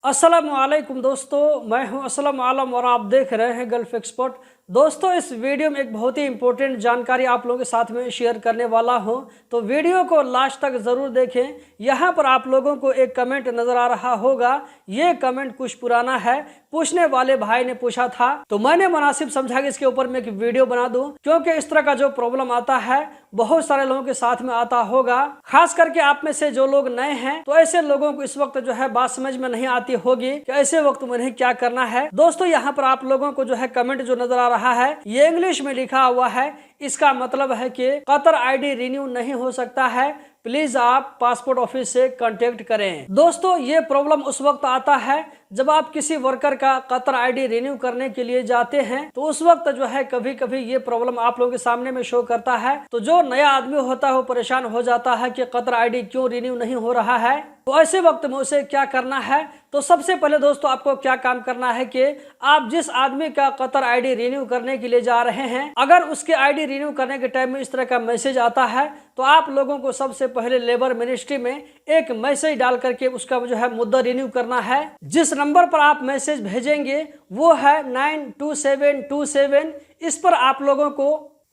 अस्सलामुअलैकुम दोस्तों, मैं हूं असलम आलम और आप देख रहे हैं गल्फ एक्सपर्ट। दोस्तों, इस वीडियो में एक बहुत ही इंपॉर्टेंट जानकारी आप लोगों के साथ में शेयर करने वाला हूं, तो वीडियो को लास्ट तक ज़रूर देखें। यहां पर आप लोगों को एक कमेंट नज़र आ रहा होगा। ये कमेंट कुछ पुराना है, पूछने वाले भाई ने पूछा था, तो मैंने मुनासिब समझा कि इसके ऊपर मैं एक वीडियो बना दूं, क्योंकि इस तरह का जो प्रॉब्लम आता है बहुत सारे लोगों के साथ में आता होगा। खास करके आप में से जो लोग नए हैं, तो ऐसे लोगों को इस वक्त जो है बात समझ में नहीं आती होगी कि ऐसे वक्त में उन्हें क्या करना है। दोस्तों, यहाँ पर आप लोगों को जो है कमेंट जो नजर आ रहा है, ये इंग्लिश में लिखा हुआ है। इसका मतलब है कि कतर आईडी रिन्यू नहीं हो सकता है, प्लीज आप पासपोर्ट ऑफिस से कांटेक्ट करें। दोस्तों, ये प्रॉब्लम उस वक्त आता है जब आप किसी वर्कर का कतर आईडी रिन्यू करने के लिए जाते हैं, तो उस वक्त जो है कभी कभी ये प्रॉब्लम आप लोगों के सामने में शो करता है। तो जो नया आदमी होता है वो परेशान हो जाता है कि कतर आईडी क्यों रिन्यू नहीं हो रहा है। तो ऐसे वक्त में उसे क्या करना है, तो सबसे पहले दोस्तों आपको क्या काम करना है कि आप जिस आदमी का कतर आईडी रिन्यू करने के लिए जा रहे हैं, अगर उसके आईडी रिन्यू करने के टाइम में इस तरह का मैसेज आता है, तो आप लोगों को सबसे पहले लेबर मिनिस्ट्री में एक मैसेज डाल करके उसका जो है मुद्दा रिन्यू करना है। जिस नंबर पर आप मैसेज भेजेंगे वो है 92727। इस पर आप लोगों को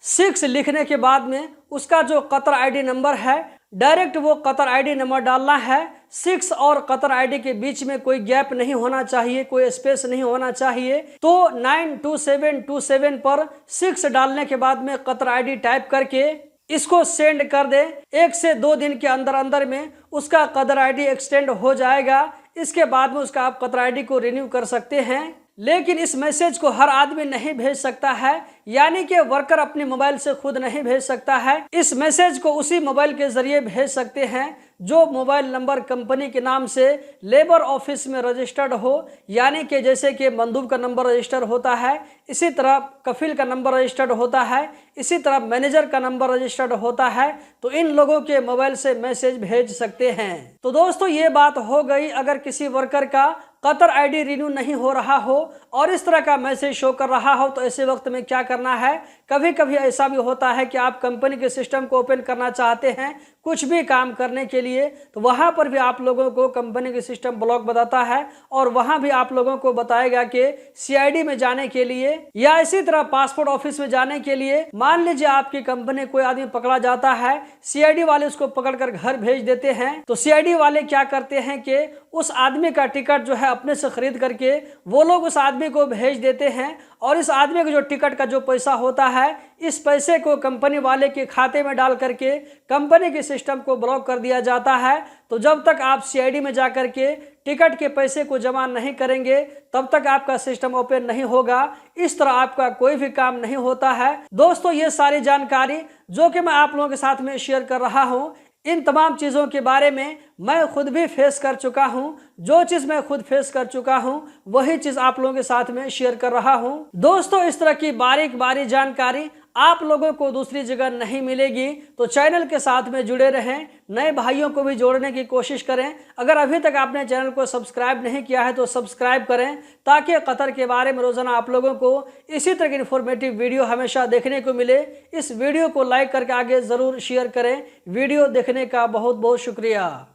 6 लिखने के बाद में उसका जो कतर आईडी नंबर है, डायरेक्ट वो कतर आईडी नंबर डालना है। 6 और कतर आईडी के बीच में कोई गैप नहीं होना चाहिए, कोई स्पेस नहीं होना चाहिए। तो 92727 पर 6 डालने के बाद में कतर आईडी टाइप करके इसको सेंड कर दे। 1 से 2 दिन के अंदर अंदर में उसका कतर आईडी एक्सटेंड हो जाएगा। इसके बाद में उसका आप कतर आईडी को रिन्यू कर सकते हैं। लेकिन इस मैसेज को हर आदमी नहीं भेज सकता है, यानी कि वर्कर अपने मोबाइल से खुद नहीं भेज सकता है। इस मैसेज को उसी मोबाइल के जरिए भेज सकते हैं जो मोबाइल नंबर कंपनी के नाम से लेबर ऑफिस में रजिस्टर्ड हो, यानी कि जैसे कि मंदूब का नंबर रजिस्टर होता है, इसी तरह कफिल का नंबर रजिस्टर्ड होता है, इसी तरह मैनेजर का नंबर रजिस्टर्ड होता है। तो इन लोगों के मोबाइल से मैसेज भेज सकते हैं। तो दोस्तों, ये बात हो गई अगर किसी वर्कर का कतर आईडी रिन्यू नहीं हो रहा हो और इस तरह का मैसेज शो कर रहा हो, तो ऐसे वक्त में क्या करना है। कभी कभी ऐसा भी होता है कि आप कंपनी के सिस्टम को ओपन करना चाहते हैं कुछ भी काम करने के लिए, तो वहां पर भी आप लोगों को कंपनी के सिस्टम ब्लॉक बताता है और वहां भी आप लोगों को बताएगा कि सीआईडी में जाने के लिए या इसी तरह पासपोर्ट ऑफिस में जाने के लिए, मान लीजिए आपकी कंपनी कोई आदमी पकड़ा जाता है, सीआईडी वाले उसको पकड़कर घर भेज देते हैं, तो सीआईडी वाले क्या करते हैं कि उस आदमी का टिकट जो है अपने से खरीद करके वो लोग उस आदमी को भेज देते हैं और इस आदमी का जो टिकट का जो पैसा होता है, इस पैसे को कंपनी वाले के खाते में डाल करके कंपनी के सिस्टम को ब्लॉक कर दिया जाता है। तो जब तक आप सीआईडी में जाकर के टिकट के पैसे को जमा नहीं करेंगे तब तक आपका सिस्टम ओपन नहीं होगा। इस तरह आपका कोई भी काम नहीं होता है। दोस्तों, ये सारी जानकारी जो कि मैं आप लोगों के साथ में शेयर कर रहा हूँ, इन तमाम चीज़ों के बारे में मैं खुद भी फेस कर चुका हूं। जो चीज़ मैं खुद फेस कर चुका हूं वही चीज़ आप लोगों के साथ में शेयर कर रहा हूं। दोस्तों, इस तरह की बारीक बारीक जानकारी आप लोगों को दूसरी जगह नहीं मिलेगी, तो चैनल के साथ में जुड़े रहें, नए भाइयों को भी जोड़ने की कोशिश करें। अगर अभी तक आपने चैनल को सब्सक्राइब नहीं किया है तो सब्सक्राइब करें, ताकि कतर के बारे में रोजाना आप लोगों को इसी तरह की इन्फॉर्मेटिव वीडियो हमेशा देखने को मिले। इस वीडियो को लाइक करके आगे ज़रूर शेयर करें। वीडियो देखने का बहुत बहुत शुक्रिया।